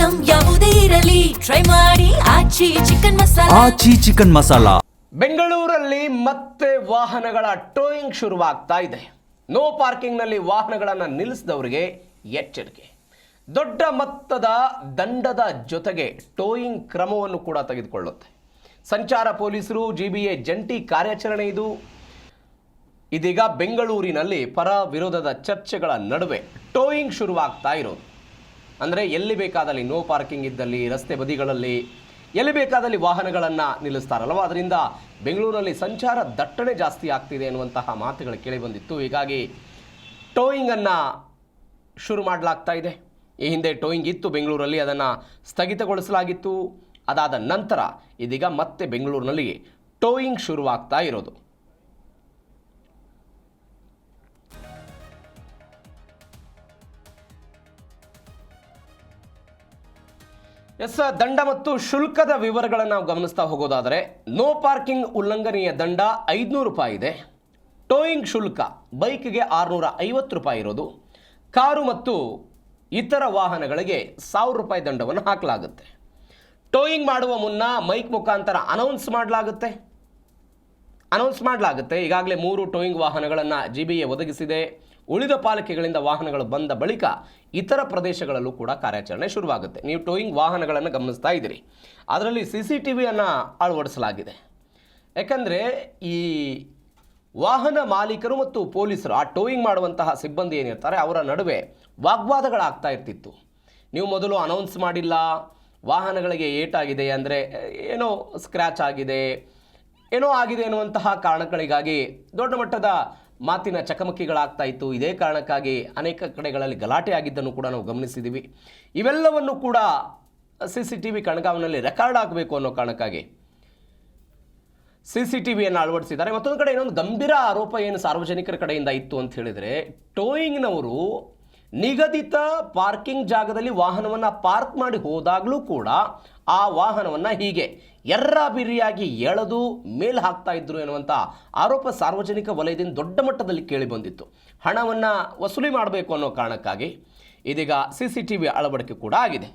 Item ಯಾವುದೇ ಇರಲಿ try ಮಾಡಿ ಆಚಿ ಚಿಕನ್ ಮಸಾಲಾ. ಬೆಂಗಳೂರಲ್ಲಿ ಮತ್ತೆ ವಾಹನಗಳ ಟೋಯಿಂಗ್ ಶುರುವಾಗ್ತಾ ಇದೆ. ನೋ ಪಾರ್ಕಿಂಗ್ನಲ್ಲಿ ವಾಹನಗಳನ್ನು ನಿಲ್ಲಿಸಿದವರಿಗೆ ಎಚ್ಚರಿಕೆ. ದೊಡ್ಡ ಮೊತ್ತದ ದಂಡದ ಜೊತೆಗೆ ಟೋಯಿಂಗ್ ಕ್ರಮವನ್ನು ಕೂಡ ತೆಗೆದುಕೊಳ್ಳುತ್ತೆ. ಸಂಚಾರ ಪೊಲೀಸರು ಜಿಬಿಎ ಜಂಟಿ ಕಾರ್ಯಾಚರಣೆ ಇದು. ಇದೀಗ ಬೆಂಗಳೂರಿನಲ್ಲಿ ಪರ ವಿರೋಧದ ಚರ್ಚೆಗಳ ನಡುವೆ ಟೋಯಿಂಗ್ ಶುರುವಾಗ್ತಾ ಇರೋದು. ಅಂದರೆ ಎಲ್ಲಿ ಬೇಕಾದಲ್ಲಿ ನೋ ಪಾರ್ಕಿಂಗ್ ಇದ್ದಲ್ಲಿ, ರಸ್ತೆ ಬದಿಗಳಲ್ಲಿ ಎಲ್ಲಿ ಬೇಕಾದಲ್ಲಿ ವಾಹನಗಳನ್ನು ನಿಲ್ಲಿಸ್ತಾರಲ್ವ, ಅದರಿಂದ ಬೆಂಗಳೂರಲ್ಲಿ ಸಂಚಾರ ದಟ್ಟಣೆ ಜಾಸ್ತಿ ಆಗ್ತಿದೆ ಅನ್ನುವಂತಹ ಮಾತುಗಳು ಕೇಳಿಬಂದಿತ್ತು. ಹೀಗಾಗಿ ಟೋಯಿಂಗನ್ನು ಶುರು ಮಾಡಲಾಗ್ತಾ ಇದೆ. ಈ ಹಿಂದೆ ಟೋಯಿಂಗ್ ಇತ್ತು ಬೆಂಗಳೂರಲ್ಲಿ, ಅದನ್ನು ಸ್ಥಗಿತಗೊಳಿಸಲಾಗಿತ್ತು. ಅದಾದ ನಂತರ ಇದೀಗ ಮತ್ತೆ ಬೆಂಗಳೂರಿನಲ್ಲಿ ಟೋಯಿಂಗ್ ಶುರುವಾಗ್ತಾ ಇರೋದು. ದಂಡ ಮತ್ತು ಶುಲ್ಕದ ವಿವರಗಳನ್ನು ನಾವು ಗಮನಿಸ್ತಾ ಹೋಗೋದಾದರೆ, ನೋ ಪಾರ್ಕಿಂಗ್ ಉಲ್ಲಂಘನೆಯ ದಂಡ 500 ರೂಪಾಯಿ ಇದೆ. ಟೋಯಿಂಗ್ ಶುಲ್ಕ ಬೈಕ್ಗೆ 650 ರೂಪಾಯಿ ಇರೋದು. ಕಾರು ಮತ್ತು ಇತರ ವಾಹನಗಳಿಗೆ 1000 ರೂಪಾಯಿ ದಂಡವನ್ನು ಹಾಕಲಾಗುತ್ತೆ. ಟೋಯಿಂಗ್ ಮಾಡುವ ಮುನ್ನ ಮೈಕ್ ಮುಖಾಂತರ ಅನೌನ್ಸ್ ಮಾಡಲಾಗುತ್ತೆ. ಈಗಾಗಲೇ 3 ಟೋಯಿಂಗ್ ವಾಹನಗಳನ್ನು ಜಿಬಿಎ ಒದಗಿಸಿದೆ. ಉಳಿದ ಪಾಲಿಕೆಗಳಿಂದ ವಾಹನಗಳು ಬಂದ ಬಳಿಕ ಇತರ ಪ್ರದೇಶಗಳಲ್ಲೂ ಕೂಡ ಕಾರ್ಯಾಚರಣೆ ಶುರುವಾಗುತ್ತೆ. ನೀವು ಟೋಯಿಂಗ್ ವಾಹನಗಳನ್ನು ಗಮನಿಸ್ತಾ ಇದ್ದೀರಿ, ಅದರಲ್ಲಿ CCTVಯನ್ನು ಅಳವಡಿಸಲಾಗಿದೆ. ಯಾಕಂದರೆ ಈ ವಾಹನ ಮಾಲೀಕರು ಮತ್ತು ಪೊಲೀಸರು, ಆ ಟೋಯಿಂಗ್ ಮಾಡುವಂತಹ ಸಿಬ್ಬಂದಿ ಏನಿರ್ತಾರೆ, ಅವರ ನಡುವೆ ವಾಗ್ವಾದಗಳಾಗ್ತಾ ಇರ್ತಿತ್ತು. ನೀವು ಮೊದಲು ಅನೌನ್ಸ್ ಮಾಡಿಲ್ಲ, ವಾಹನಗಳಿಗೆ ಏಟಾಗಿದೆ, ಅಂದರೆ ಏನೋ ಸ್ಕ್ರ್ಯಾಚ್ ಆಗಿದೆ, ಏನೋ ಆಗಿದೆ ಎನ್ನುವಂತಹ ಕಾರಣಗಳಿಗಾಗಿ ದೊಡ್ಡ ಮಟ್ಟದ ಮಾತಿನ ಚಕಮಕಿಗಳಾಗ್ತಾ ಇತ್ತು. ಇದೇ ಕಾರಣಕ್ಕಾಗಿ ಅನೇಕ ಕಡೆಗಳಲ್ಲಿ ಗಲಾಟೆ ಆಗಿದ್ದನ್ನು ಕೂಡ ನಾವು ಗಮನಿಸಿದ್ದೀವಿ. ಇವೆಲ್ಲವನ್ನು ಕೂಡ CCTV ಕಣ್ಗಾವಲಿನಲ್ಲಿ ರೆಕಾರ್ಡ್ ಆಗಬೇಕು ಅನ್ನೋ ಕಾರಣಕ್ಕಾಗಿ CCTVಯನ್ನು ಅಳವಡಿಸಿದ್ದಾರೆ. ಮತ್ತೊಂದು ಕಡೆ ಇನ್ನೊಂದು ಗಂಭೀರ ಆರೋಪ ಏನು ಸಾರ್ವಜನಿಕರ ಕಡೆಯಿಂದ ಇತ್ತು ಅಂತ ಹೇಳಿದರೆ, ಟೋಯಿಂಗ್ನವರು ನಿಗದಿತ ಪಾರ್ಕಿಂಗ್ ಜಾಗದಲ್ಲಿ ವಾಹನವನ್ನು ಪಾರ್ಕ್ ಮಾಡಿ ಹೋದಾಗಲೂ ಕೂಡ ಆ ವಾಹನವನ್ನು ಹೀಗೆ ಎರ್ರಾಬಿರಿಯಾಗಿ ಎಳೆದು ಮೇಲೆ ಹಾಕ್ತಾ ಇದ್ರು ಎನ್ನುವಂಥ ಆರೋಪ ಸಾರ್ವಜನಿಕ ವಲಯದಿಂದ ದೊಡ್ಡ ಮಟ್ಟದಲ್ಲಿ ಕೇಳಿಬಂದಿತ್ತು. ಹಣವನ್ನು ವಸೂಲಿ ಮಾಡಬೇಕು ಅನ್ನೋ ಕಾರಣಕ್ಕಾಗಿ ಇದೀಗ CCTV ಅಳವಡಿಕೆ ಕೂಡ ಆಗಿದೆ.